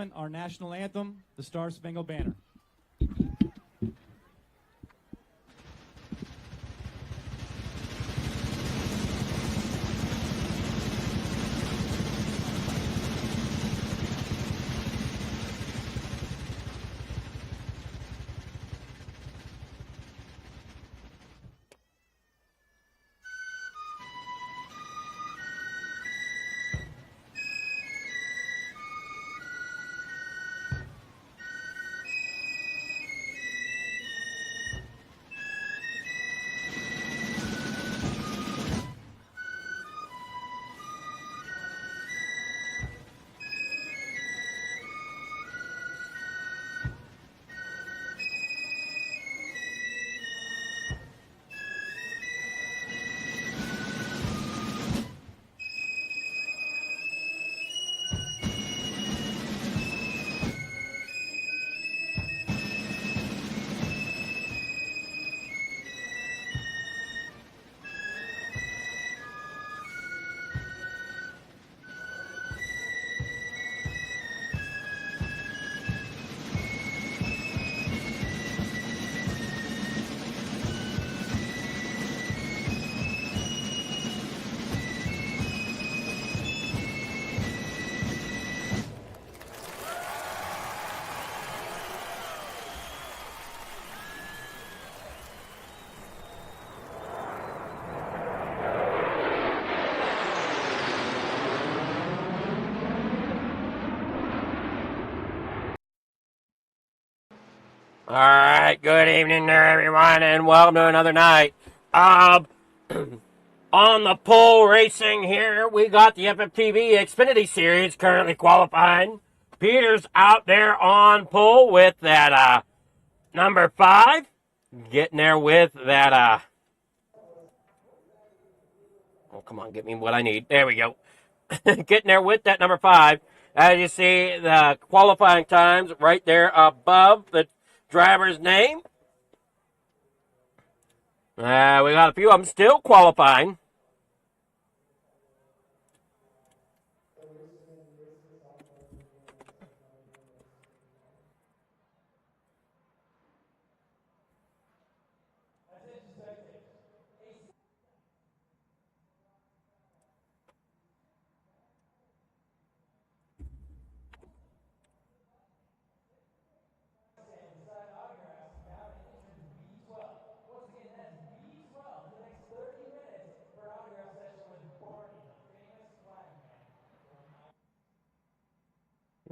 gentlemen, our national anthem, the Star Spangled Banner. All right, good evening there, everyone, and welcome to another night of on the pole racing here. We got the FFTv Xfinity series currently qualifying. Peter's out there on pole with that number 5, getting there with that. Oh, come on, get me what I need. There we go. Getting there with that number 5. As you see, the qualifying times right there above the driver's name. We got a few of them still qualifying.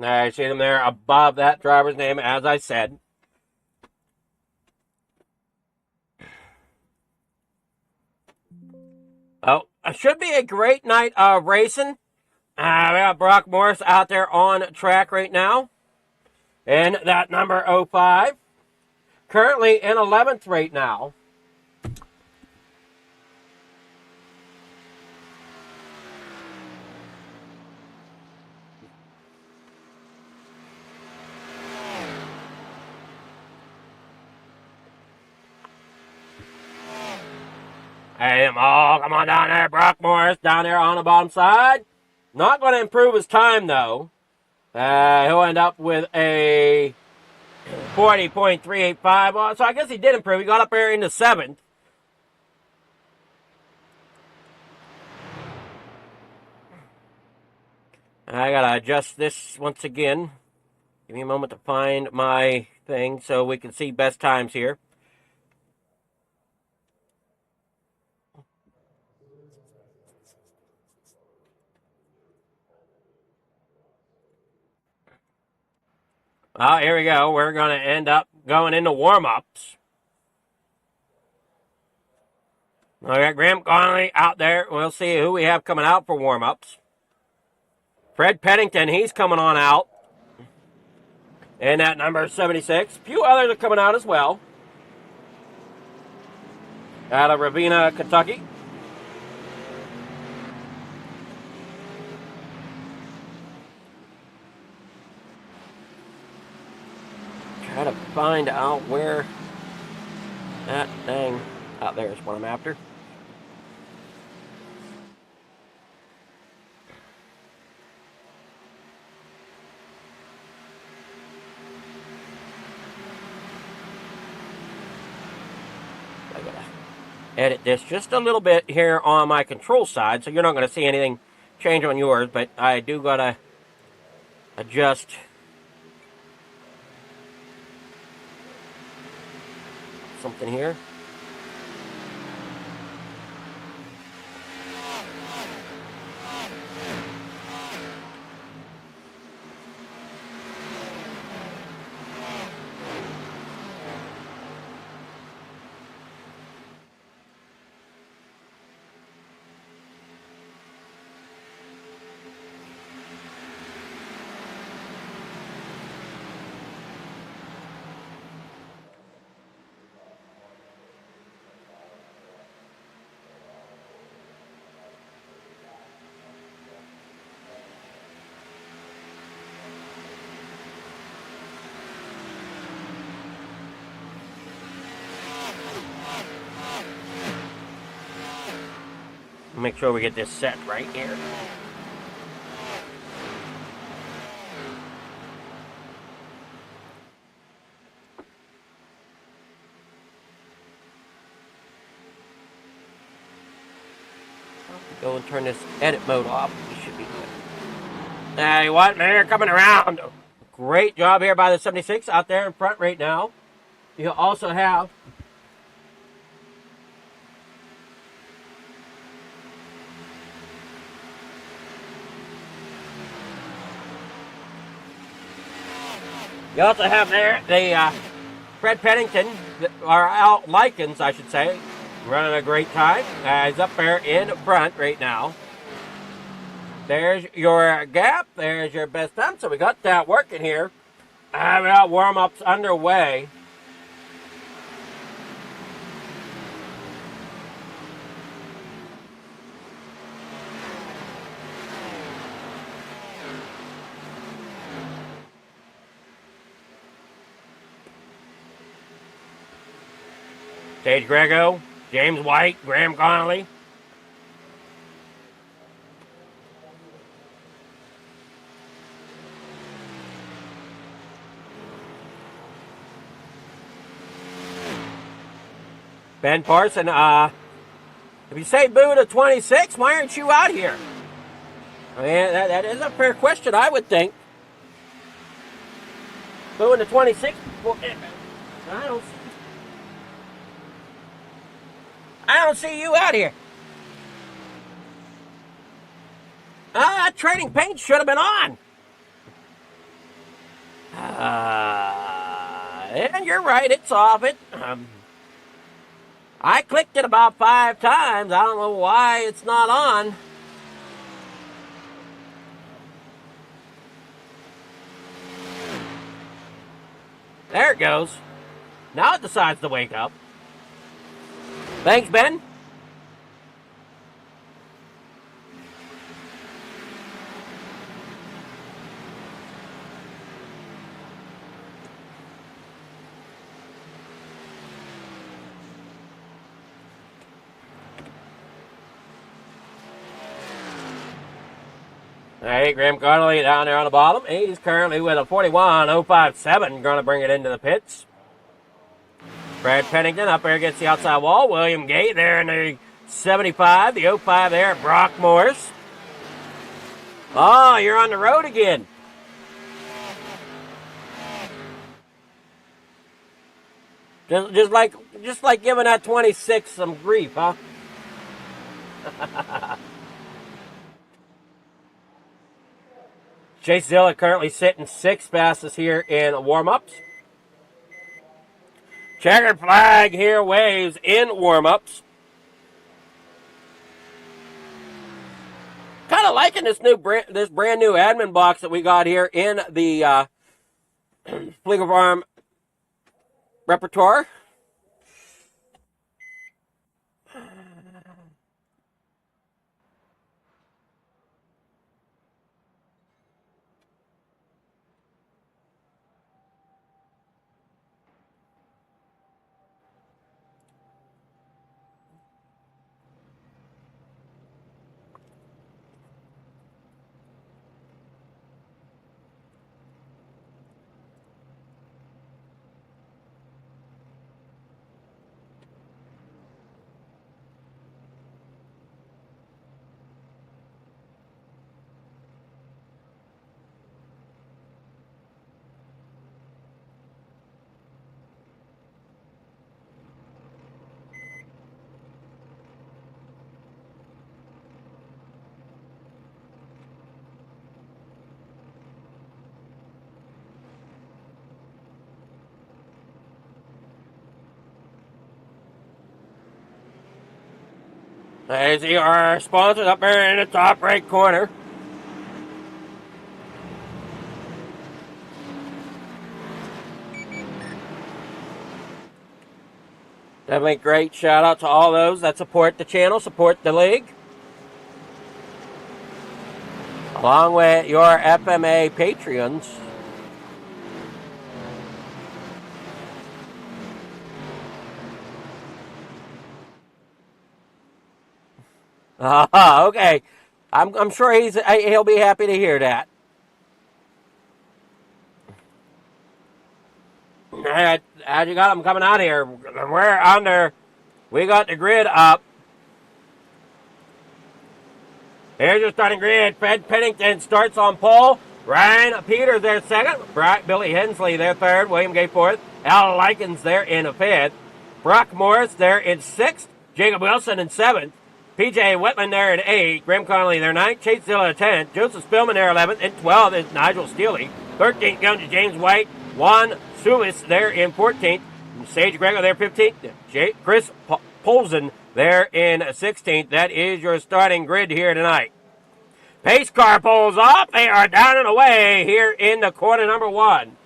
I see them there above that driver's name, as I said. Oh, it should be a great night of racing. We got Brock Morris out there on track right now. And that number 05. Currently in 11th right now. Hey, come on down there, Brock Morris, down there on the bottom side. Not going to improve his time, though. He'll end up with a 40.385. Well, so I guess he did improve. He got up there into 7th. I got to adjust this once again. Give me a moment to find my thing so we can see best times here. Well, here we go. We're going to end up going into warm-ups. We got Graham Connolly out there. We'll see who we have coming out for warm-ups. Fred Pennington, he's coming on out. And that number 76. A few others are coming out as well. Out of Ravenna, Kentucky. Try to find out where that thing out there is what I'm after. gotta edit this just a little bit here on my control side, so you're not going to see anything change on yours, but I do gotta adjust something here. Make sure we get this set right here. Go and turn this edit mode off. We should be good. Hey, what, man? You're coming around. Great job here by the 76 out there in front right now. You also have there the Fred Pennington, or Al Likens, I should say, running a great time. He's up there in front right now. There's your gap. There's your best time. So we got that working here. We got warm-ups underway. Sage Grego, James White, Graham Connolly. Ben Parson, if you say boo to 26, why aren't you out here? I mean, that is a fair question, I would think. Booing to 26, well, I don't see you out here. Trading paint should have been on. And you're right, it's off. I clicked it about 5 times. I don't know why it's not on. There it goes. Now it decides to wake up. Thanks, Ben. All right, Graham Connolly down there on the bottom. He's currently with a 41.057, going to bring it into the pits. Brad Pennington up there against the outside wall. William Gate there in the 75, the 05 there at Brock Morris. Oh, you're on the road again. Just like giving that 26 some grief, huh? Chase Zilla currently sitting 6th fastest here in warm-ups. Checkered flag here waves in warm-ups. Kind of liking this brand new admin box that we got here in the Fleeger Farm repertoire. There's our sponsors up there in the top right corner. Definitely great shout out to all those that support the channel, support the league. Along with your FMA Patreons. Okay. I'm sure he'll be happy to hear that. As you got them coming out here, we're under. We got the grid up. Here's your starting grid. Fred Pennington starts on pole. Ryan Peters there second. Billy Hensley there third. William Gay fourth. Al Likens there in fifth. Brock Morris there in sixth. Jacob Wilson in seventh. PJ Wetland there in eighth. Graham Connolly there ninth. Chase Zilla 10th. Joseph Spillman there 11th. And 12th is Nigel Steele. 13th goes to James White. Juan Sulis there in 14th. Sage Grego there 15th. Chris Polson there in 16th. That is your starting grid here tonight. Pace car pulls off. They are down and away here in the corner number one.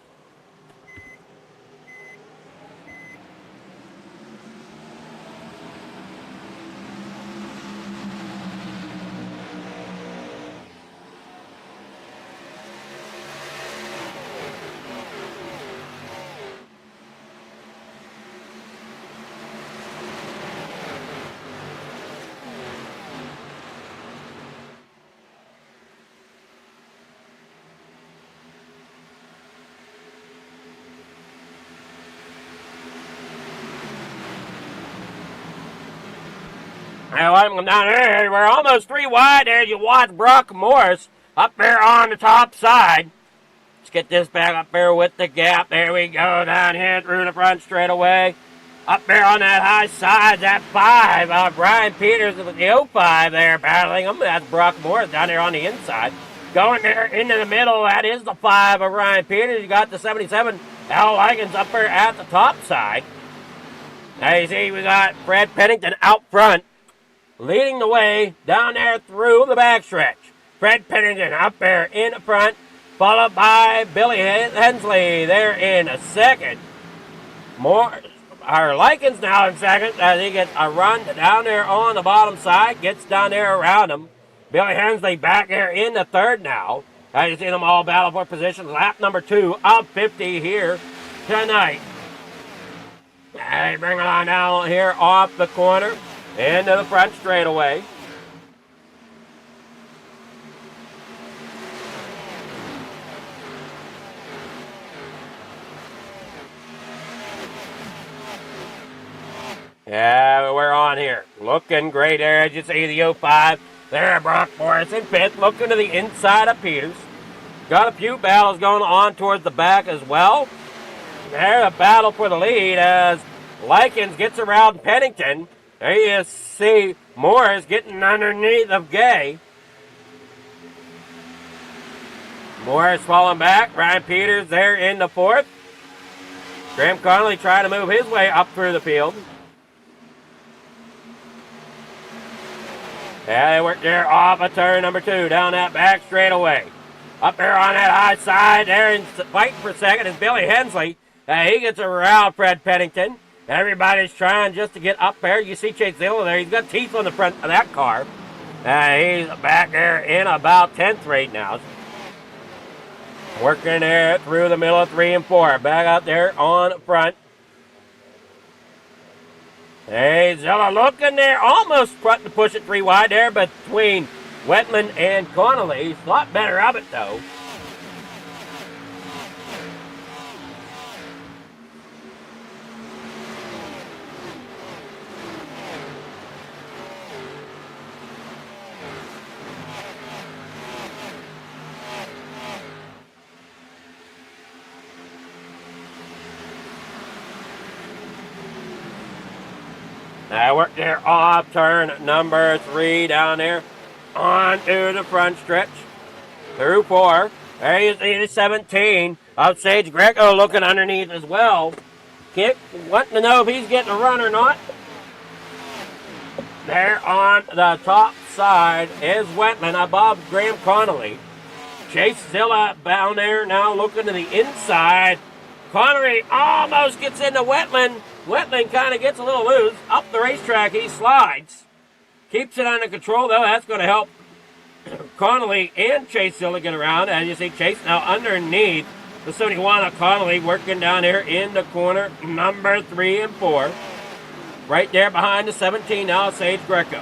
Now I'm down there. We're almost three wide there. You watch Brock Morris up there on the top side. Let's get this back up there with the gap. There we go, down here through the front straightaway. Up there on that high side, that 5. Brian Peters with the 05 there battling him. That's Brock Morris down there on the inside. Going there into the middle, that is the 5 of Ryan Peters. You got the 77, Al Likens up there at the top side. Now you see we got Fred Pennington out front, leading the way down there through the backstretch. Fred Pennington up there in the front, followed by Billy Hensley there in a second. Our Likens now in second as he gets a run down there on the bottom side, gets down there around him. Billy Hensley back there in the third now. As you see them all battle for position. Lap number 2 of 50 here tonight. They bring it on down here off the corner into the front straightaway. Yeah, we're on here. Looking great there as you see the 05. There, Brock Morris in fifth, looking to the inside of Peters. Got a few battles going on towards the back as well. There's a battle for the lead as Likens gets around Pennington. There you see Morris getting underneath of Gay. Morris falling back. Ryan Peters there in the fourth. Graham Connolly trying to move his way up through the field. Yeah, they work there off of turn number 2, down that back straightaway. Up there on that high side there and fighting for second is Billy Hensley. He gets around Fred Pennington. Everybody's trying just to get up there. You see Chase Zilla there. He's got teeth on the front of that car. He's back there in about 10th right now. Working there through the middle of 3 and 4. Back out there on front. Hey, Zilla looking there. Almost front to push it 3 wide there between Wetland and Connolly. Thought better of it, though. I work there off turn number 3 down there onto the front stretch through 4. There you see the 17 of Sage Greco looking underneath as well. Kick, wanting to know if he's getting a run or not. there on the top side is Wetland above Graham Connolly. Chase Zilla down there now looking to the inside. Connery almost gets into Wetland. Wetland kind of gets a little loose. Up the racetrack, he slides. Keeps it under control, though. That's going to help Connolly and Chase Zilla get around. As you see, Chase now underneath the 71 of Connolly, working down here in the corner, number 3 and 4. Right there behind the 17 now, Sage Greco.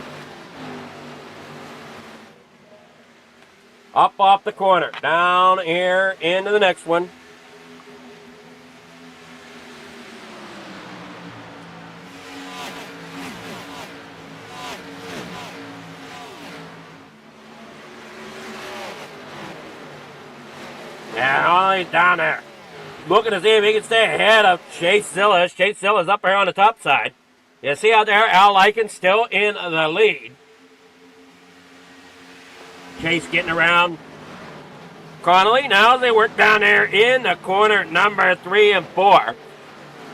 Up off the corner, down here into the next one. Yeah, he's down there. Looking to see if he can stay ahead of Chase Zilla. Chase Zilla's up there on the top side. You see out there, Al Lycan still in the lead. Chase getting around Connolly. Now they work down there in the corner, number 3 and 4.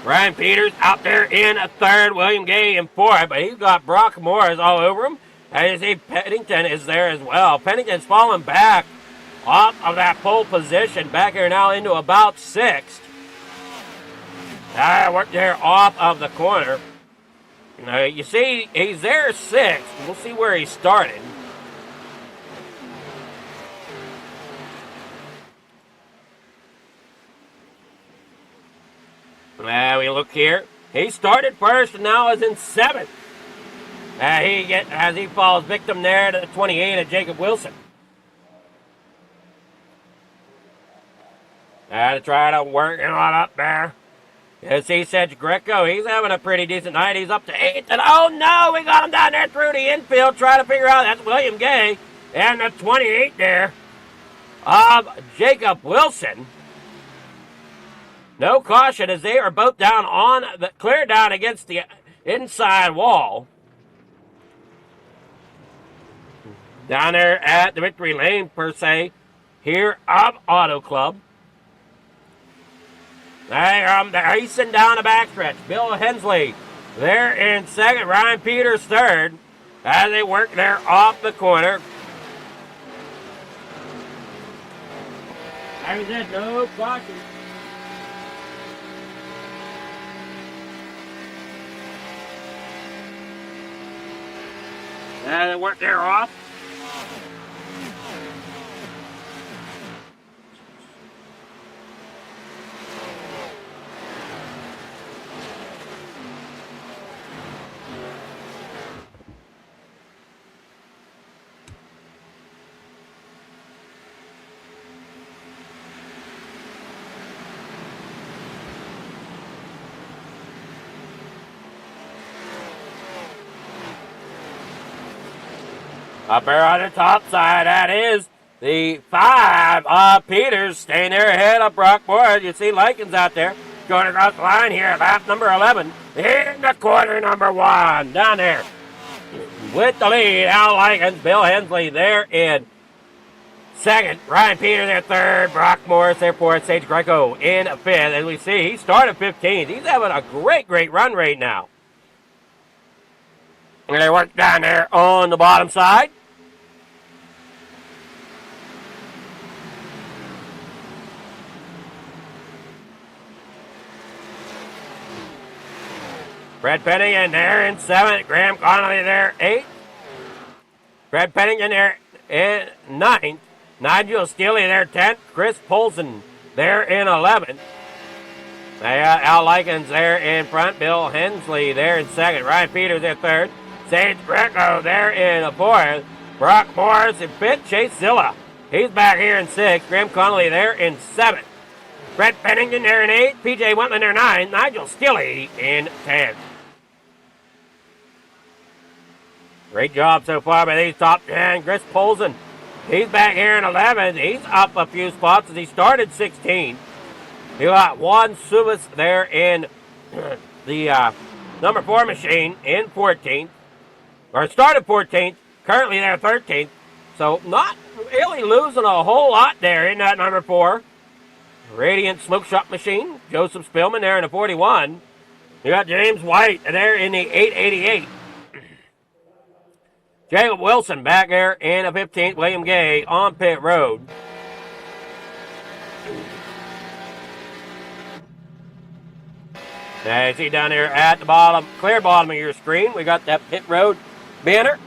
Ryan Peters out there in a third. William Gay in 4th, but he's got Brock Morris all over him. And you see Pennington is there as well. Pennington's falling back off of that pole position. Back here now into about 6th. Work there off of the corner. You see, he's there 6th. We'll see where he started. We look here. He started first and now is in 7th. As he falls victim there to the 28 of Jacob Wilson. To try to work it on up there. You see Sedge Greco, he's having a pretty decent night. He's up to 8th. And oh no, we got him down there through the infield trying to figure out that's William Gay. And the 28 there of Jacob Wilson. No caution as they are both down on the clear down against the inside wall. Down there at the Victory Lane, per se, here of Auto Club. They're racing down the backstretch. Bill Hensley there in 2nd. Ryan Peters 3rd. As they work there off the corner. As I said, no caution. As they work there off. Up there on the top side, that is the 5 of Peters staying there ahead of Brock Moore. You see Likens out there going across the line here, lap number 11. In the corner, number 1, down there. With the lead, Al Likens, Bill Hensley there in 2nd. Ryan Peters there 3rd. Brock Morris there 4th. Sage Greco in 5th. As we see, he started 15th. He's having a great run right now. And they work down there on the bottom side. Fred Pennington there in 7th. Graham Connolly there 8th. Fred Pennington there in 9th. Nigel Steele there 10th. Chris Polson there in 11th. Al Likens there in front. Bill Hensley there in 2nd. Ryan Peters there 3rd. Sage Greco there in 4th. Brock Morris in 5th. Chase Zilla, he's back here in 6th. Graham Connolly there in 7th. Fred Pennington there in 8th. PJ Wentland there 9th. Nigel Steele in 10th. Great job so far by these top 10. Chris Polson, he's back here in 11th. He's up a few spots as he started 16th. He got Juan Subas there in the number 4 machine in 14th. Or started 14th. Currently there 13th. So not really losing a whole lot there in that number 4. Radiant Smoke Shop Machine. Joseph Spillman there in the 41. You got James White there in the 888. Jacob Wilson back there in a 15th. William Gay on pit road. Now, you see down there at the bottom, clear bottom of your screen, we got that pit road banner.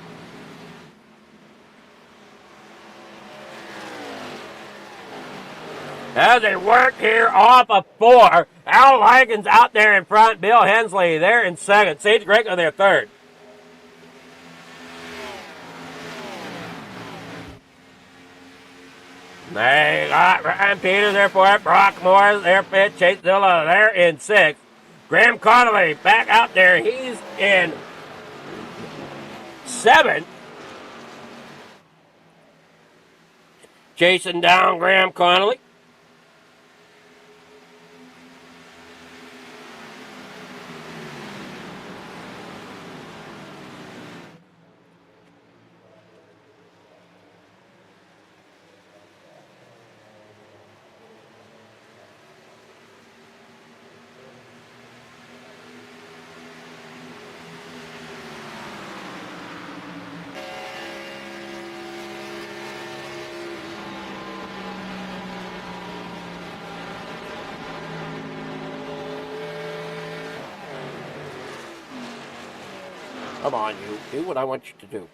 As they work here off of 4, Al Ligon's out there in front, Bill Hensley there in second, Sage Greco there third. They got Ryan Peters there for it, Brock Morris there fifth, Chase Zilla there in sixth. Graham Connolly back out there, he's in seventh. Chasing down Graham Connolly. Come on, you. Do what I want you to do.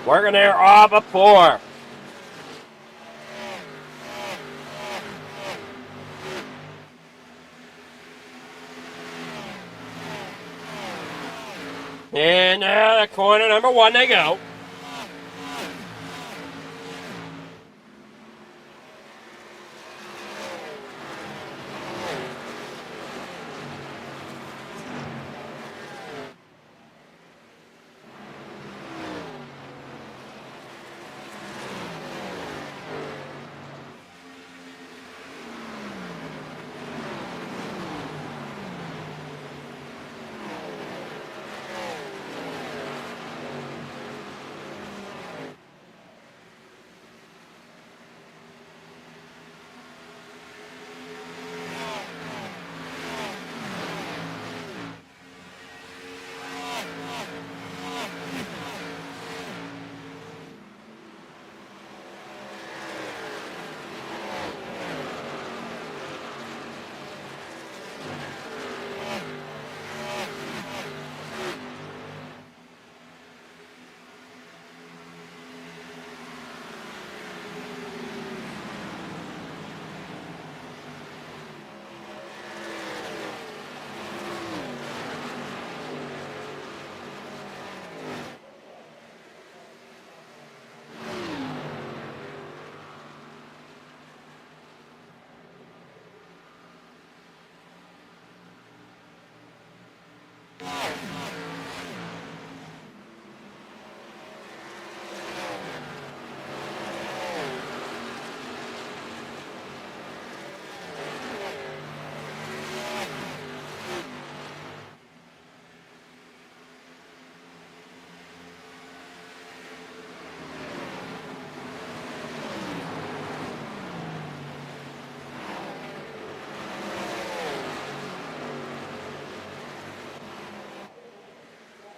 Working there off of 4. And corner number 1 they go.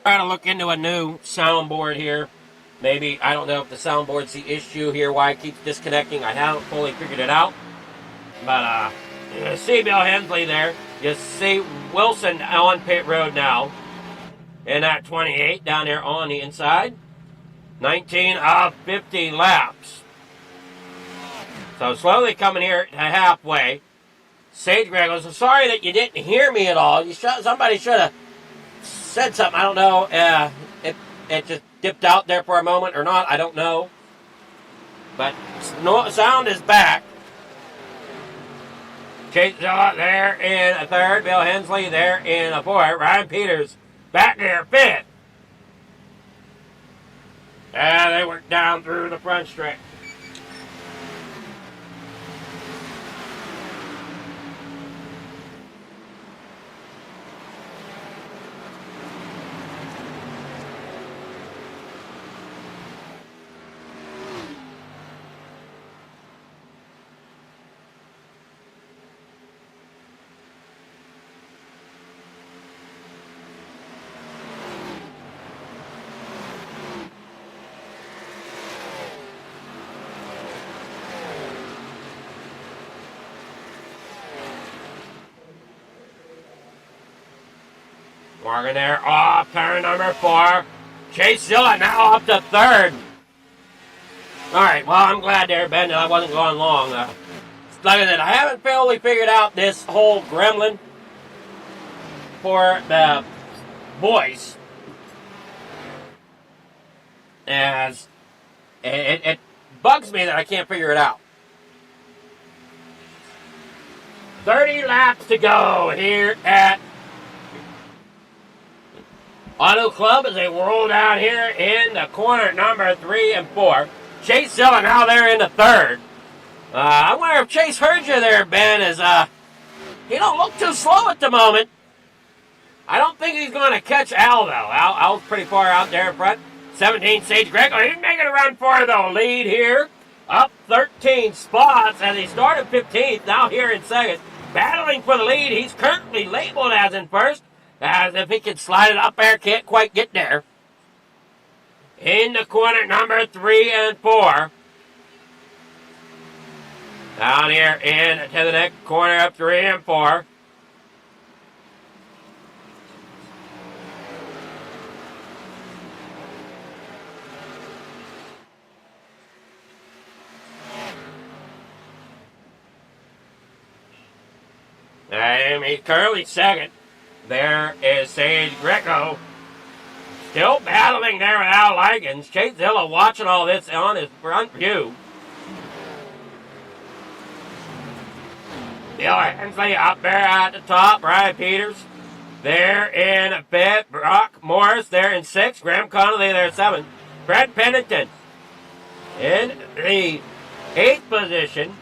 Trying to look into a new soundboard here. Maybe, I don't know if the soundboard's the issue here, why it keeps disconnecting. I haven't fully figured it out. But, you see Bill Hensley there. You see Wilson on pit road now. In that 28 down there on the inside. 19 of 50 laps. So slowly coming here to halfway. Sage Greg goes, I'm sorry that you didn't hear me at all. Somebody should have said something. I don't know if it just dipped out there for a moment or not. I don't know. But sound is back. Chase Zilla there in a third. Bill Hensley there in a fourth. Ryan Peters back there fifth. And they work down through the front stretch. Morgan there off turn number 4. Chase Zilla now up to 3rd. Alright, well, I'm glad there, Ben, that I wasn't going long. Like I said, I haven't fully figured out this whole gremlin for the boys. As it bugs me that I can't figure it out. 30 laps to go here at Auto Club as they roll down here in the corner number 3 and 4. Chase Zilla now there in the 3rd. I wonder if Chase heard you there, Ben, as he don't look too slow at the moment. I don't think he's going to catch Al, though. Al's pretty far out there in front. 17, Sage Greco. He's making a run for the lead here. Up 13 spots as he started 15th, now here in 2nd. Battling for the lead. He's currently labeled as in 1st. As if he can slide it up there, can't quite get there. In the corner number 3 and 4. Down here into the next corner of 3 and 4. He's currently 2nd. There is Sage Greco. Still battling there with Al Likens. Chase Zilla watching all this on his front view. Bill Hensley up there at the top. Brian Peters there in 5th. Brock Morris there in 6th. Graham Connolly there in 7th. Fred Pennington in the 8th position.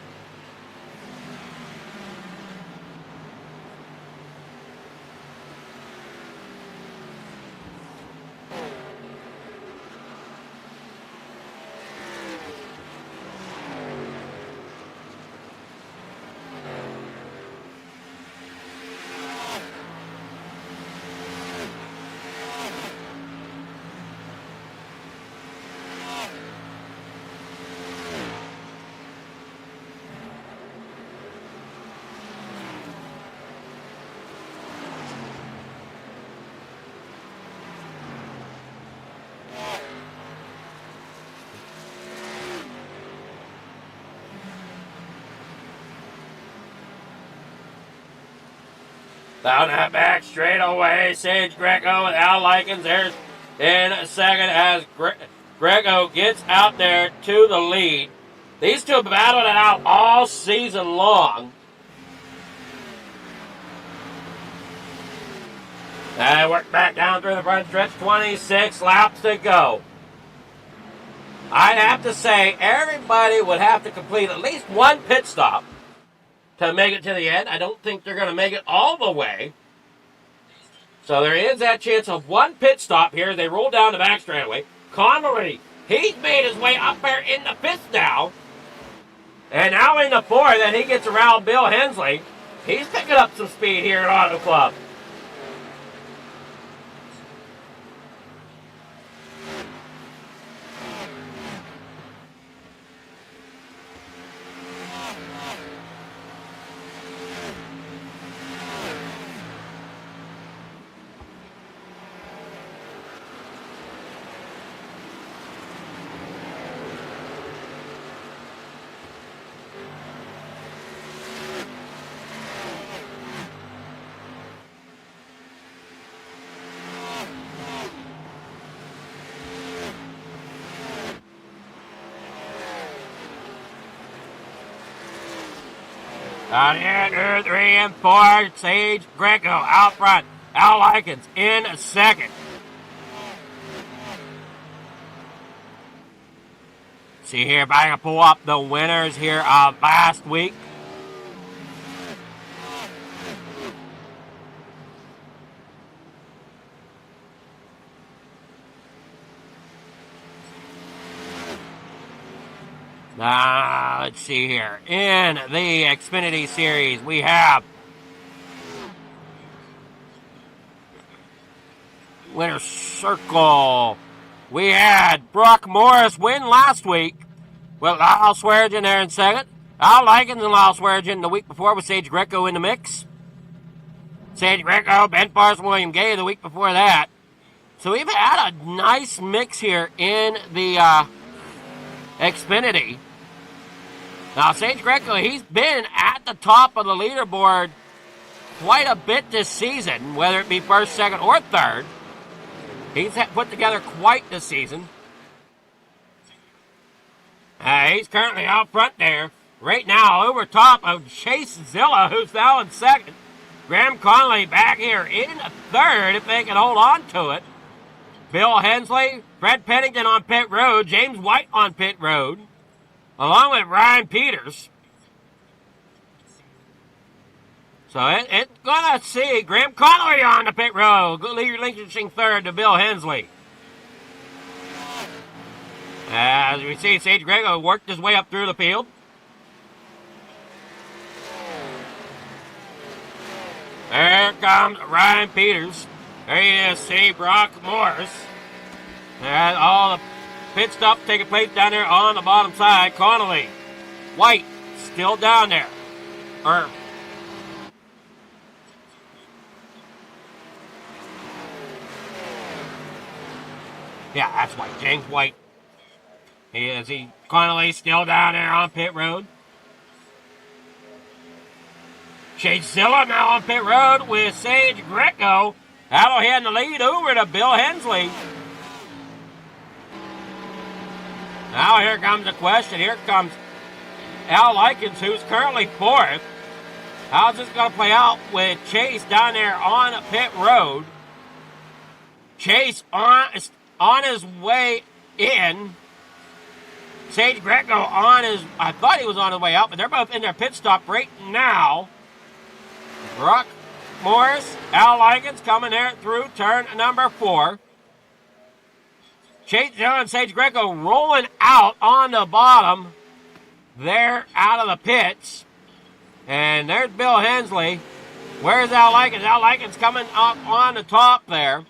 Down that back straightaway, Sage Greco with Al Likens there in 2nd as Greco gets out there to the lead. These two have battled it out all season long. And work back down through the front stretch, 26 laps to go. I'd have to say everybody would have to complete at least one pit stop to make it to the end. I don't think they're going to make it all the way. So there is that chance of one pit stop here. They roll down the back straightaway. Connolly, he's made his way up there in the 5th now. And now in the 4th, and he gets around Bill Hensley. He's picking up some speed here at Auto Club. Out here, 2, 3, and 4. Sage Greco out front. Al Likens in 2nd. See here if I can pull up the winners here of last week. Let's see here. In the Xfinity Series, we have winner circle. We had Brock Morris win last week with Lyle Swearigan there in 2nd. Al Likens and Lyle Swearigan the week before with Sage Greco in the mix. Sage Greco, Ben Parsons, William Gay the week before that. So we've had a nice mix here in the Xfinity. Now, Sage Greco, he's been at the top of the leaderboard quite a bit this season, whether it be first, second, or third. He's put together quite the season. He's currently out front there. Right now, over top of Chase Zilla, who's now in second. Graham Connolly back here in third, if they can hold on to it. Bill Hensley, Fred Pennington on pit road, James White on pit road, along with Ryan Peters. So it's going to see Graham Connolly on the pit road, relinquishing third to Bill Hensley. As we see, Sage Greco worked his way up through the field. There comes Ryan Peters. There you is, see Brock Morris. And all the pit stop taking place down there on the bottom side. Connolly, White, still down there. Yeah, that's White. James White. Connolly still down there on pit road. Chase Zilla now on pit road with Sage Greco. That'll hand the lead over to Bill Hensley. Now here comes the question. Here comes Al Likens, who's currently fourth. How's this going to play out with Chase down there on pit road? Chase on his way in. Sage Greco I thought he was on his way out, but they're both in their pit stop right now. Brock Morris, Al Likens coming there through turn number 4. Chase Zilla and Sage Greco rolling out on the bottom. They're out of the pits. And there's Bill Hensley. Where's Al Likens? Al Likens coming up on the top there.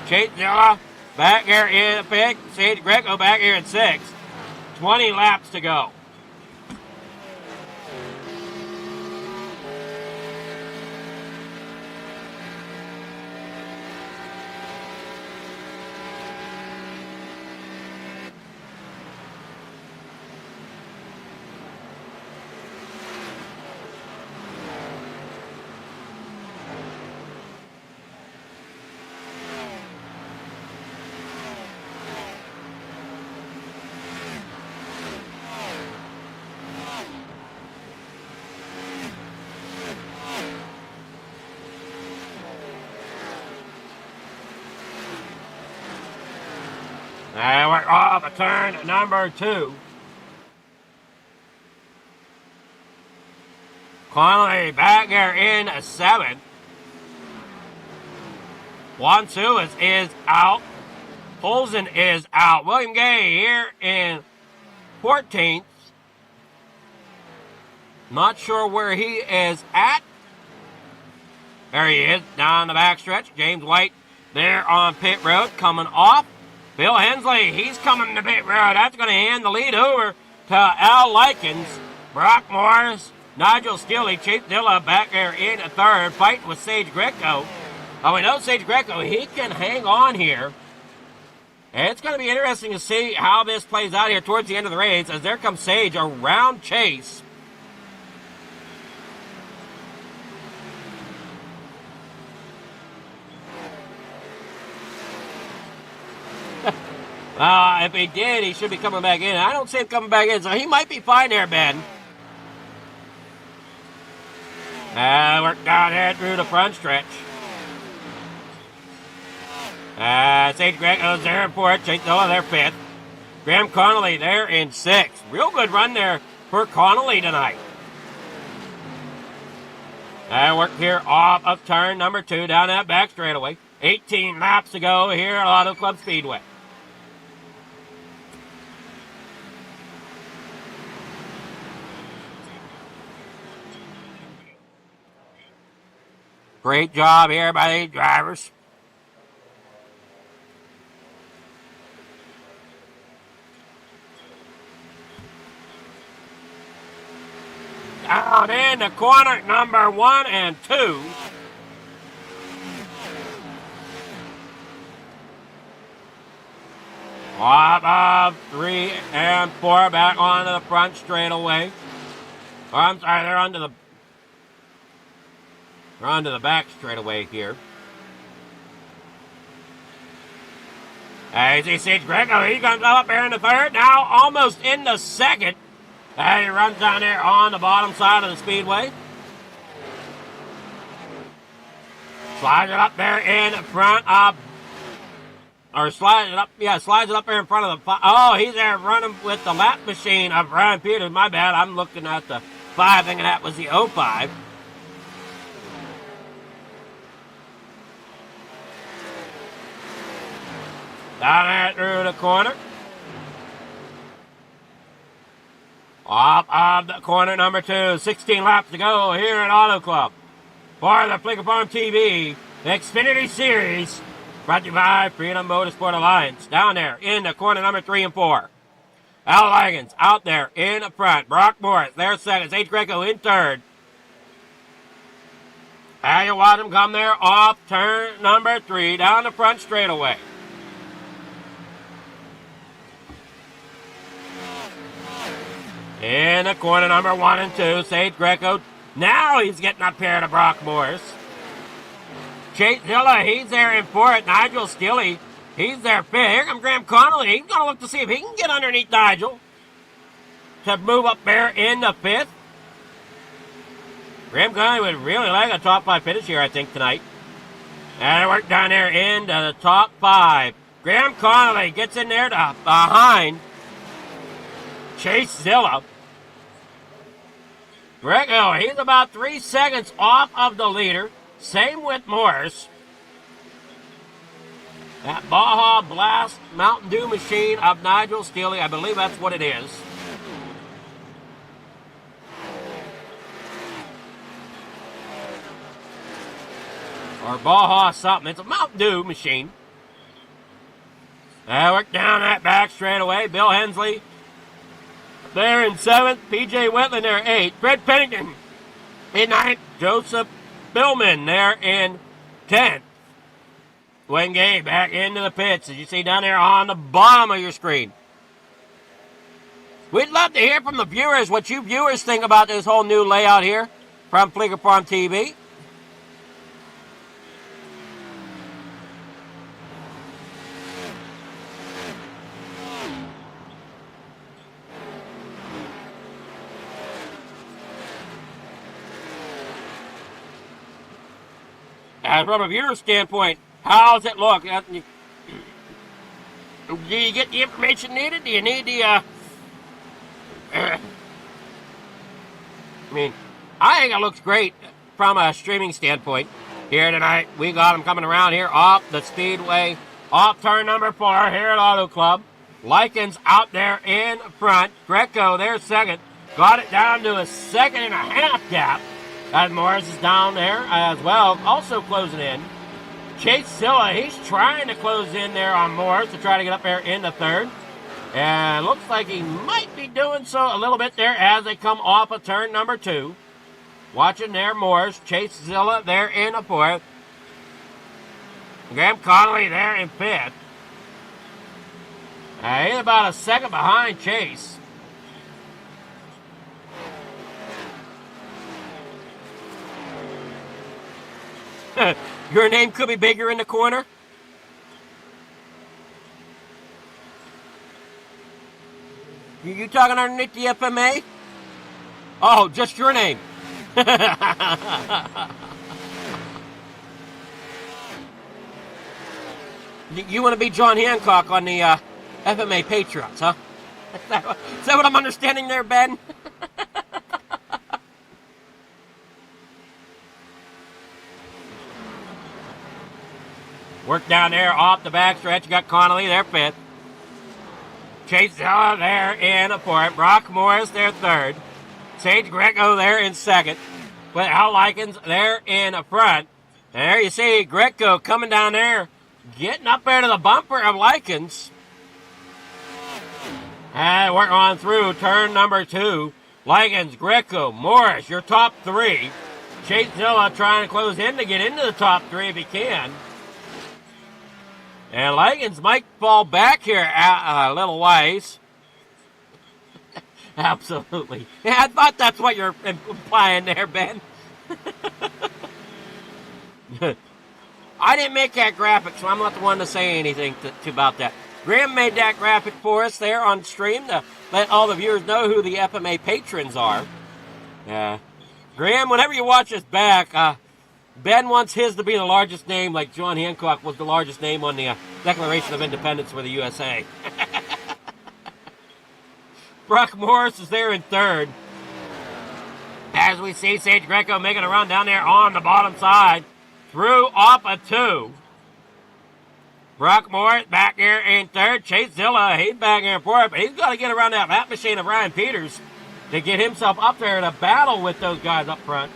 Chase Zilla back here in the pit. Sage Greco back here at 6. 20 laps to go. And we're off of turn number 2. Connolly back here in 7th. Wansu is out. Olsen is out. William Gay here in 14th. Not sure where he is at. There he is, down the backstretch. James White there on pit road, coming off. Bill Hensley, he's coming to pit road. That's going to hand the lead over to Al Likens. Brock Morris, Nigel Steele, Chase Zilla back there in 3rd, fighting with Sage Greco. Oh, we know Sage Greco, he can hang on here. And it's going to be interesting to see how this plays out here towards the end of the race, as there comes Sage around Chase. If he did, he should be coming back in. I don't see him coming back in, so he might be fine there, Ben. Work down here through the front stretch. Sage Greco's there in 4th. Chase Zilla there 5th. Graham Connolly there in 6th. Real good run there for Connolly tonight. Work here off of turn number 2 down that back straightaway. 18 laps to go here at Auto Club Speedway. Great job here by these drivers. down in the corner number 1 and 2. Off of 3 and 4, back onto the front straightaway. Oh, I'm sorry, they're onto the back straightaway here. As he sees Greco, he comes up here in the third, now almost in the second. And he runs down there on the bottom side of the speedway. Slides it up there in front of, slides it up there in front of the, oh, he's there running with the lap machine of Brian Peters. My bad, I'm looking at the 5, thinking that was the 05. Down there through the corner. Off of the corner number 2. 16 laps to go here at Auto Club. For the Flicker Farm TV Xfinity Series, brought to you by Freedom Motorsport Alliance. Down there in the corner number 3 and 4. Al Liggins out there in the front. Brock Morris there second. H. Greco in third. And you watch him come there off turn number 3 down the front straightaway. In the corner number 1 and 2, Sage Greco. Now he's getting up here to Brock Morris. Chase Zilla, he's there in 4th. Nigel Stilley, he's there 5th. Here comes Graham Connolly. He's going to look to see if he can get underneath Nigel to move up there in the 5th. Graham Connolly would really like a top 5 finish here, I think, tonight. And work down there into the top 5. Graham Connolly gets in there to behind Chase Zilla. Greco, he's about 3 seconds off of the leader. Same with Morris. That Baja Blast Mountain Dew machine of Nigel Steele, I believe that's what it is. Or Baja something. It's a Mountain Dew machine. Work down that back straightaway. Bill Hensley there in 7th. PJ Wetland there 8th. Fred Pennington in 9th. Joseph Billman there in 10th. Wayne Gay back into the pits, as you see down there on the bottom of your screen. We'd love to hear from the viewers what you viewers think about this whole new layout here from Flicker Farm TV. And from a viewer standpoint, how does it look? Do you get the information needed? Do you need the, I mean, I think it looks great from a streaming standpoint. Here tonight, we got them coming around here off the speedway, off turn number 4 here at Auto Club. Likens out there in front. Greco there second. Got it down to a 2.5 gap. And Morris is down there as well, also closing in. Chase Silla, he's trying to close in there on Morris to try to get up there in the 3rd. And looks like he might be doing so a little bit there as they come off of turn number 2. Watching there, Morris. Chase Zilla there in the 4th. Graham Connolly there in 5th. He's about a second behind Chase. Your name could be bigger in the corner. You talking underneath the FMA? Oh, just your name. You want to be John Hancock on the FMA Patriots, huh? Is that what I'm understanding there, Ben? Work down there off the back stretch. You got Connolly there 5th. Chase Zilla there in 4th. Brock Morris there 3rd. Sage Greco there in 2nd. With Al Likens there in front. And there you see Greco coming down there, getting up there to the bumper of Likens. And work on through turn number 2. Ligens, Greco, Morris, your top three. Chase Zilla trying to close in to get into the top three if he can. And Ligens might fall back here a little ways. Absolutely. Yeah, I thought that's what you're implying there, Ben. I didn't make that graphic, so I'm not the one to say anything about that. Graham made that graphic for us there on stream to let all the viewers know who the FMA patrons are. Graham, whenever you watch this back, Ben wants his to be the largest name, like John Hancock was the largest name on the Declaration of Independence for the USA. Brock Morris is there in third. As we see Sage Greco making a run down there on the bottom side. Through off a 2. Brock Morris back here in third. Chase Zilla, he's back here in fourth. But he's got to get around that lap machine of Ryan Peters to get himself up there in a battle with those guys up front.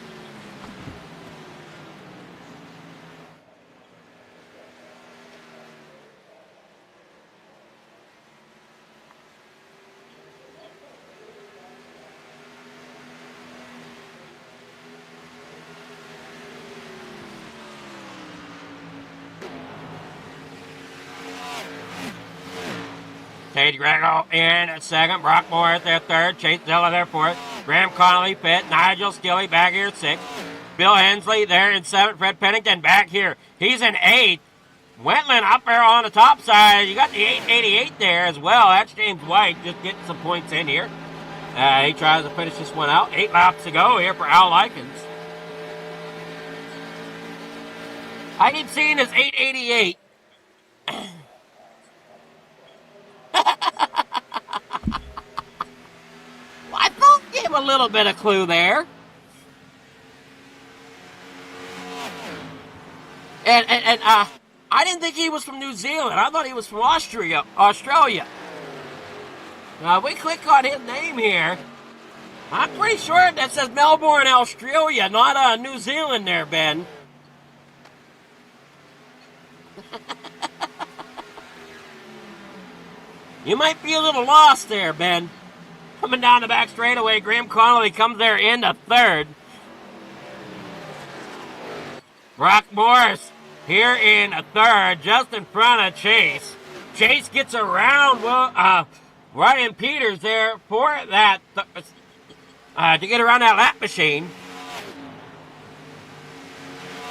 Sage Greco in second. Brock Morris there third. Chase Zilla there fourth. Graham Connolly fifth. Nigel Skilly back here sixth. Bill Hensley there in seventh. Fred Pennington back here. He's in eighth. Wentland up there on the top side. You got the 888 there as well. That's James White just getting some points in here. He tries to finish this one out. 8 laps to go here for Al Likens. I keep seeing this 888. I thought gave a little bit of clue there. And I didn't think he was from New Zealand. I thought he was from Australia. We click on his name here. I'm pretty sure that says Melbourne, Australia, not New Zealand there, Ben. You might be a little lost there, Ben. Coming down the back straightaway, Graham Connolly comes there into third. Brock Morris here in third, just in front of Chase. Chase gets around Ryan Peters there for that to get around that lap machine.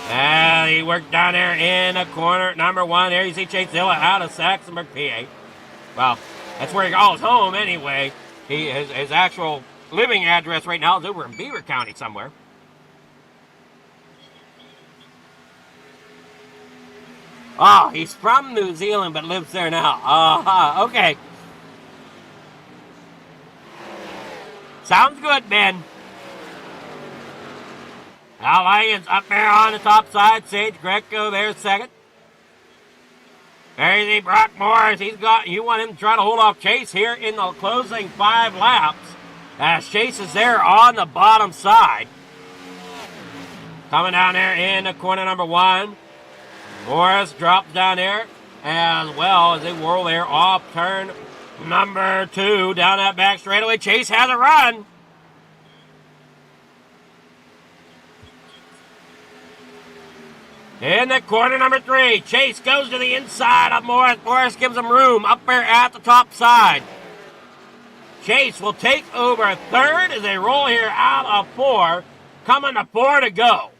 And he worked down there in the corner, number 1. There you see Chase Zilla out of Saxonburg, PA. Well, that's where he calls home anyway. His actual living address right now is over in Beaver County somewhere. Oh, he's from New Zealand but lives there now. Okay. Sounds good, Ben. Al Lyons up there on the top side. Sage Greco there second. There you see Brock Morris. You want him to try to hold off Chase here in the closing 5 laps. As Chase is there on the bottom side. Coming down there in the corner number 1. Morris drops down there as well as they whirl there off turn number 2 down that back straightaway. Chase has a run. In the corner number 3, Chase goes to the inside of Morris. Morris gives him room up there at the top side. Chase will take over third as they roll here out of 4, coming to 4 to go.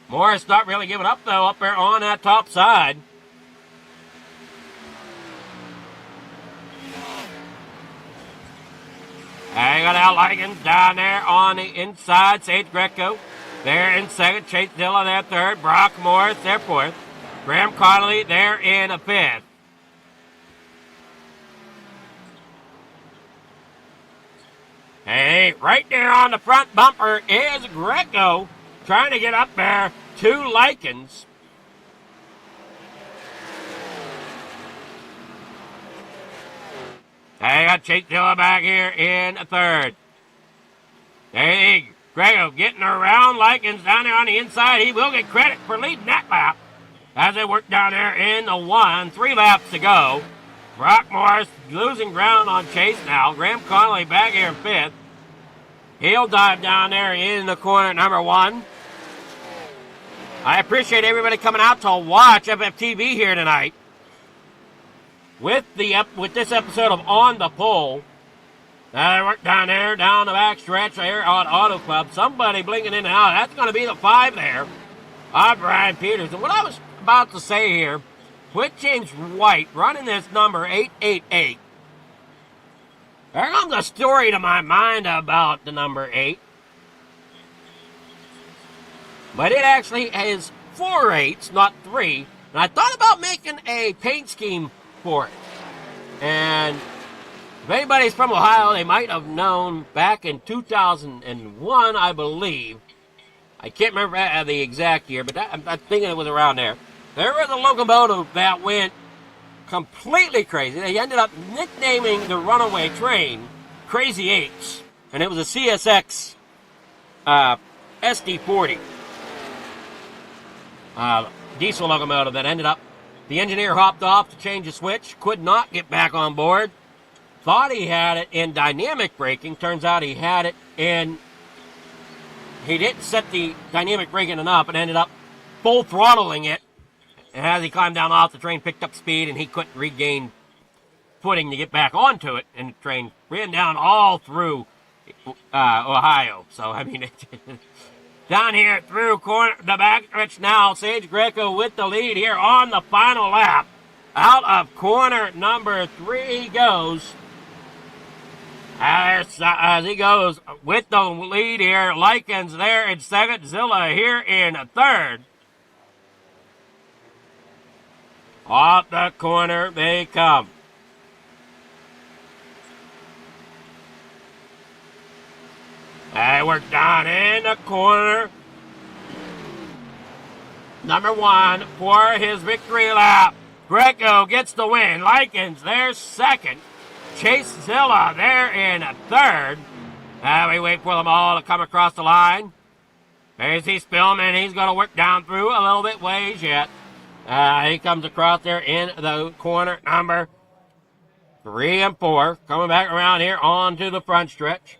Morris not really giving up, though, up there on that top side. I got Al Likens down there on the inside. Sage Greco there in second. Chase Dillon there third. Brock Morris there fourth. Graham Connolly there in a fifth. Hey, right there on the front bumper is Greco trying to get up there to Likens. I got Chase Dillon back here in third. Hey, Greco getting around Likens down there on the inside. He will get credit for leading that lap as they work down there in the 1. 3 laps to go. Brock Morris losing ground on Chase now. Graham Connolly back here in 5th. He'll dive down there in the corner, number 1. I appreciate everybody coming out to watch FFTV here tonight. With this episode of On the Pole. Work down there, down the back stretch there on Auto Club. Somebody blinking in and out. That's going to be the 5 there. Brian Peters. And what I was about to say here, with James White running this number 888, there comes a story to my mind about the number 8. But it actually has 4 8s, not 3. And I thought about making a paint scheme for it. And if anybody's from Ohio, they might have known back in 2001, I believe. I can't remember the exact year, but I'm thinking it was around there. There was a locomotive that went completely crazy. They ended up nicknaming the runaway train Crazy 8s, and it was a CSX SD40 diesel locomotive that ended up, the engineer hopped off to change a switch, could not get back on board, thought he had it in dynamic braking. Turns out he had it in, he didn't set the dynamic braking enough and ended up full throttling it. And as he climbed down off, the train picked up speed and he couldn't regain footing to get back onto it. And the train ran down all through Ohio. So, I mean, down here through the back stretch now, Sage Greco with the lead here on the final lap. Out of corner number 3 he goes. As he goes with the lead here, Likens there in 2nd, Zilla here in 3rd. Off the corner they come. They work down in the corner. Number 1 for his victory lap. Greco gets the win. Likens there 2nd. Chase Zilla there in 3rd. We wait for them all to come across the line. There's Spillman. He's going to work down through a little bit ways yet. He comes across there in the corner number 3 and 4. Coming back around here onto the front stretch.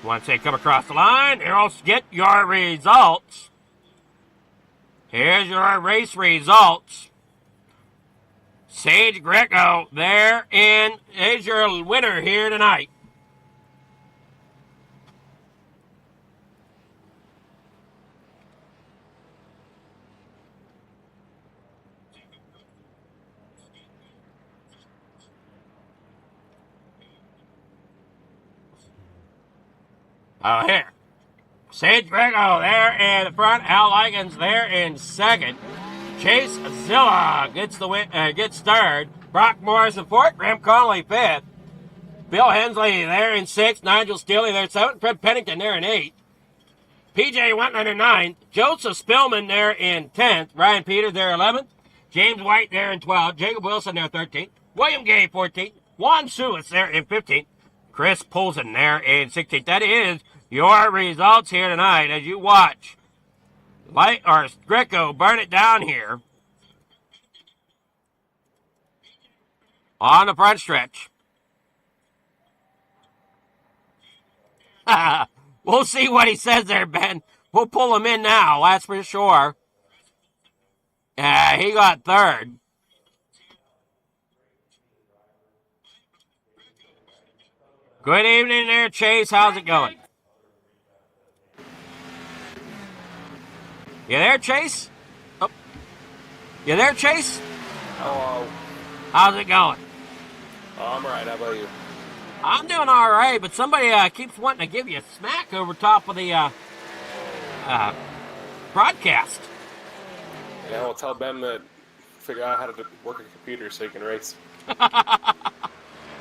Once they come across the line, you'll get your results. Here's your race results. Sage Greco there is your winner here tonight. Oh, here. Sage Greco there in the front. Al Likens there in 2nd. Chase Zilla gets the win, gets 3rd. Brock Morris in 4th. Graham Connolly 5th. Bill Hensley there in 6th. Nigel Steele there in 7th. Fred Pennington there in 8th. PJ Wentler in 9th. Joseph Spillman there in 10th. Ryan Peters there 11th. James White there in 12th. Jacob Wilson there 13th. William Gay 14th. Juan Suis there in 15th. Chris Poulsen there in 16th. That is your results here tonight as you watch Greco burn it down here on the front stretch. We'll see what he says there, Ben. We'll pull him in now, that's for sure. He got 3rd. Good evening there, Chase. How's it going? You there, Chase? Oh. You there, Chase? Hello. How's it going? I'm all right. How about you? I'm doing all right, but somebody keeps wanting to give you a smack over top of the broadcast. Yeah, well, tell Ben to figure out how to work a computer so he can race.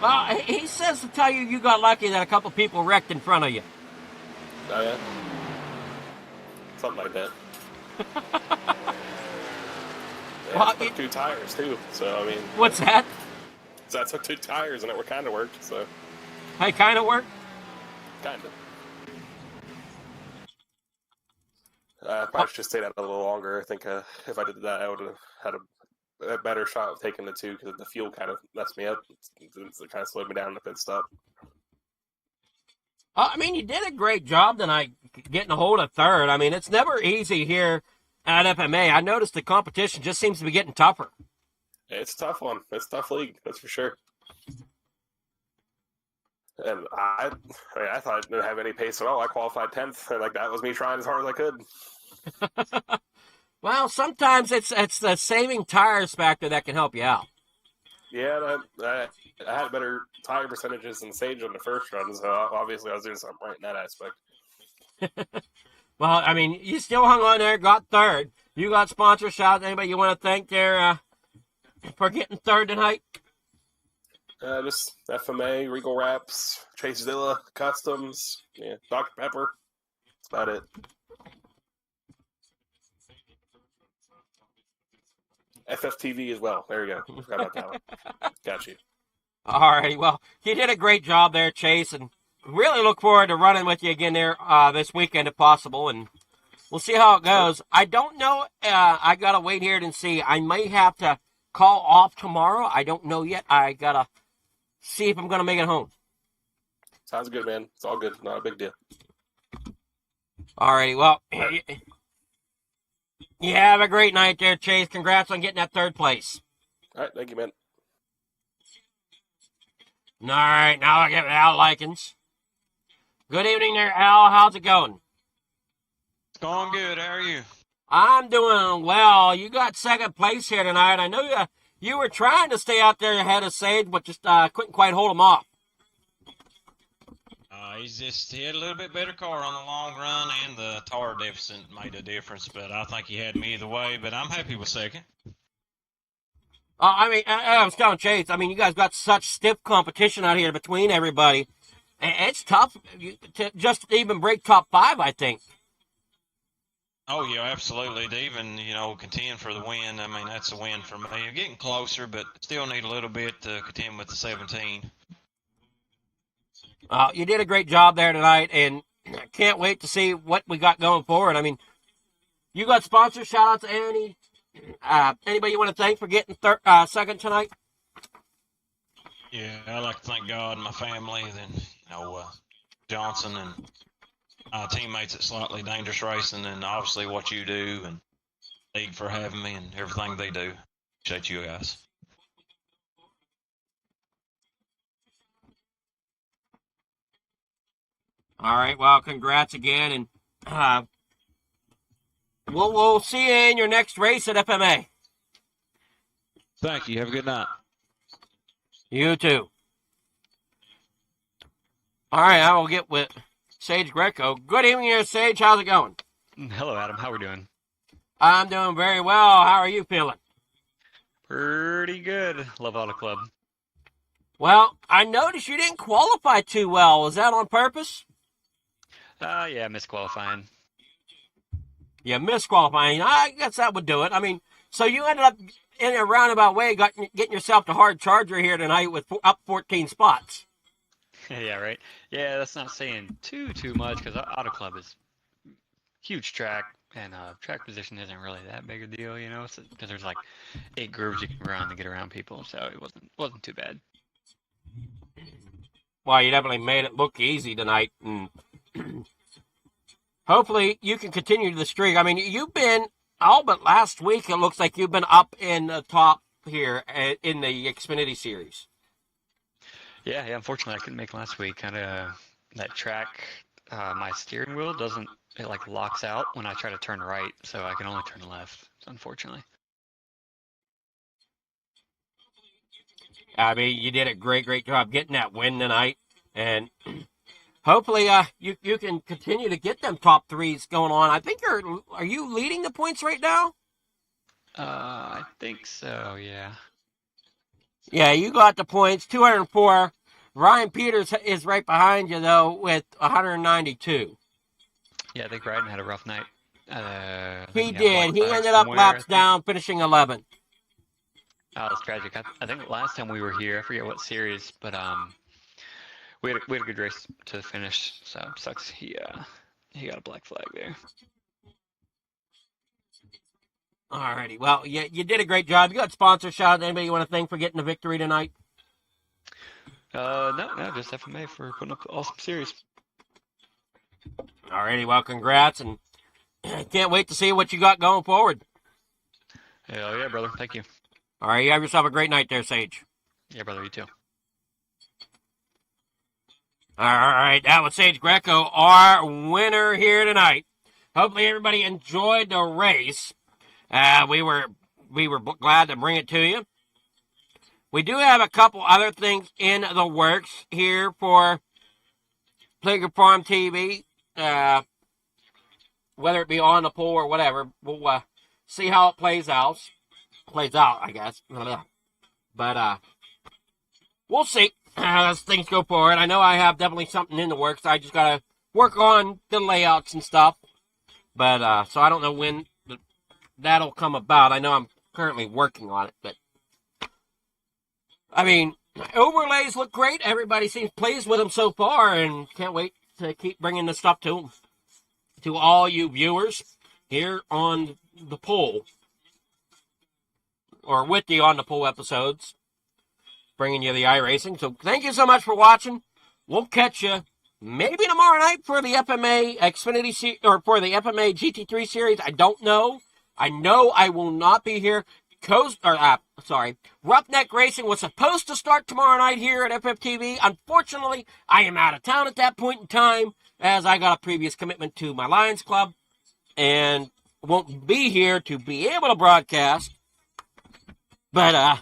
Well, he says to tell you you got lucky that a couple people wrecked in front of you. Oh, yeah? Something like that. Yeah, Well, I took 2 tires, too. So, I mean... What's that? So I took 2 tires, and it kind of worked, so... Hey, kind of worked? Kind of. I probably should have stayed out a little longer. I think if I did that, I would have had a better shot of taking the 2 because the fuel kind of messed me up. It kind of slowed me down in the pit stop. I mean, you did a great job tonight getting a hold of third. I mean, it's never easy here at FMA. I noticed the competition just seems to be getting tougher. It's a tough one. It's a tough league, that's for sure. And I thought I didn't have any pace at all. I qualified 10th, and that was me trying as hard as I could. Well, sometimes it's the saving tires factor that can help you out. Yeah, I had better tire percentages than Sage on the first run, so obviously I was doing something right in that aspect. Well, I mean, you still hung on there, got third. You got sponsor shout. Anybody you want to thank there for getting third tonight? Just FMA, Regal Wraps, Chase Zilla, Customs, yeah, Dr. Pepper. That's about it. FFTV as well. There we go. Forgot about that one. Got you. All righty. Well, you did a great job there, Chase, and really look forward to running with you again there this weekend if possible, and we'll see how it goes. I don't know. I got to wait here and see. I may have to call off tomorrow. I don't know yet. I got to see if I'm going to make it home. Sounds good, man. It's all good. Not a big deal. All righty. Well, you have a great night there, Chase. Congrats on getting that third place. All right. Thank you, man. All right. Now I get Al Likens. Good evening there, Al. How's it going? It's going good. How are you? I'm doing well. You got second place here tonight. I know you were trying to stay out there ahead of Sage, but just couldn't quite hold him off. He had a little bit better car on the long run, and the tire deficit made a difference. But I think he had me either way. But I'm happy with second. I was telling Chase. I mean, you guys got such stiff competition out here between everybody. It's tough to just even break top 5, I think. Oh, yeah, absolutely. To even, contend for the win, I mean, that's a win for me. You're getting closer, but still need a little bit to contend with the 17. You did a great job there tonight, and I can't wait to see what we got going forward. I mean, you got sponsors. Shout out to anybody you want to thank for getting second tonight? Yeah, I'd like to thank God and my family, then, Johnson and teammates at Slightly Dangerous Racing, and obviously what you do, and League for having me and everything they do. Appreciate you guys. All right, well, congrats again, and we'll see you in your next race at FMA. Thank you. Have a good night. You too. All right, I will get with Sage Greco. Good evening here, Sage. How's it going? Hello, Adam. How are we doing? I'm doing very well. How are you feeling? Pretty good. Love Auto Club. Well, I noticed you didn't qualify too well. Was that on purpose? Yeah, misqualifying. Yeah, misqualifying. I guess that would do it. I mean, so you ended up in a roundabout way getting yourself to hard charger here tonight with up 14 spots. Yeah, right. Yeah, that's not saying too much because Auto Club is huge track, and track position isn't really that big a deal, because there's like 8 grooves you can run to get around people, so it wasn't too bad. Well, you definitely made it look easy tonight, and hopefully you can continue the streak. I mean, you've been, all but last week, it looks like you've been up in the top here in the Xfinity series. Yeah, unfortunately I couldn't make last week. Kind of that track, my steering wheel it locks out when I try to turn right, so I can only turn left, unfortunately. I mean, you did a great job getting that win tonight, and hopefully you can continue to get them top 3s going on. I think are you leading the points right now? I think so, yeah. Yeah, you got the points, 204. Ryan Peters is right behind you, though, with 192. Yeah, I think Ryden had a rough night. He did. He ended up laps down, finishing 11th. Oh, it's tragic. I think last time we were here, I forget what series, but we had a good race to the finish. So it sucks. He got a black flag there. Alrighty. Well, you did a great job. You got sponsor shout. Anybody you want to thank for getting the victory tonight? No, just FMA for putting up an awesome series. Alrighty. Well, congrats, and can't wait to see what you got going forward. Hell yeah, brother. Thank you. All right. You have yourself a great night there, Sage. Yeah, brother. You too. All right. That was Sage Greco, our winner here tonight. Hopefully everybody enjoyed the race. We were glad to bring it to you. We do have a couple other things in the works here for Playground Farm TV. Whether it be on the pool or whatever, we'll see how it plays out. I guess. But we'll see as things go forward. I know I have definitely something in the works. I just gotta work on the layouts and stuff. But so I don't know when that'll come about. I know I'm currently working on it, but I mean, overlays look great. Everybody seems pleased with them so far, and can't wait to keep bringing this stuff to them, to all you viewers here on the poll, or with the on the poll episodes, bringing you the iRacing. So thank you so much for watching. We'll catch you maybe tomorrow night for the FMA Xfinity or for the FMA GT3 series. I don't know. I know I will not be here. Roughneck Racing was supposed to start tomorrow night here at FFTV. Unfortunately, I am out of town at that point in time, as I got a previous commitment to my Lions Club and won't be here to be able to broadcast. But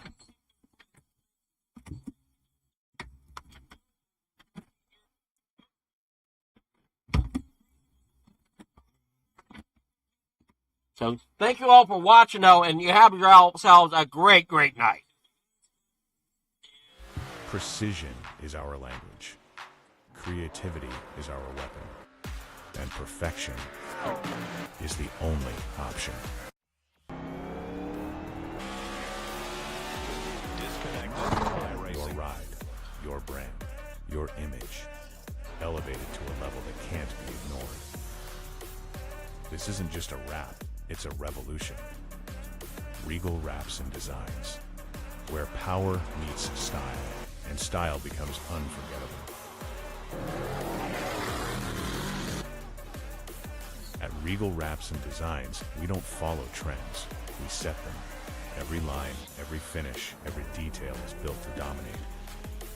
so thank you all for watching, though, and you have yourselves a great, great night. Precision is our language. Creativity is our weapon. And perfection is the only option. Your ride, your brand, your image, elevated to a level that can't be ignored. This isn't just a wrap, it's a revolution. Regal Wraps and Designs, where power meets style, and style becomes unforgettable. At Regal Wraps and Designs, we don't follow trends, we set them. Every line, every finish, every detail is built to dominate.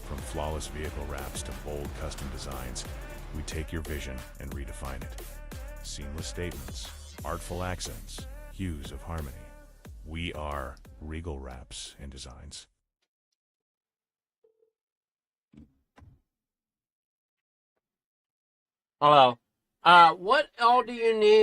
From flawless vehicle wraps to bold custom designs, we take your vision and redefine it. Seamless statements, artful accents, hues of harmony. We are Regal Wraps and Designs. Hello. What all do you need?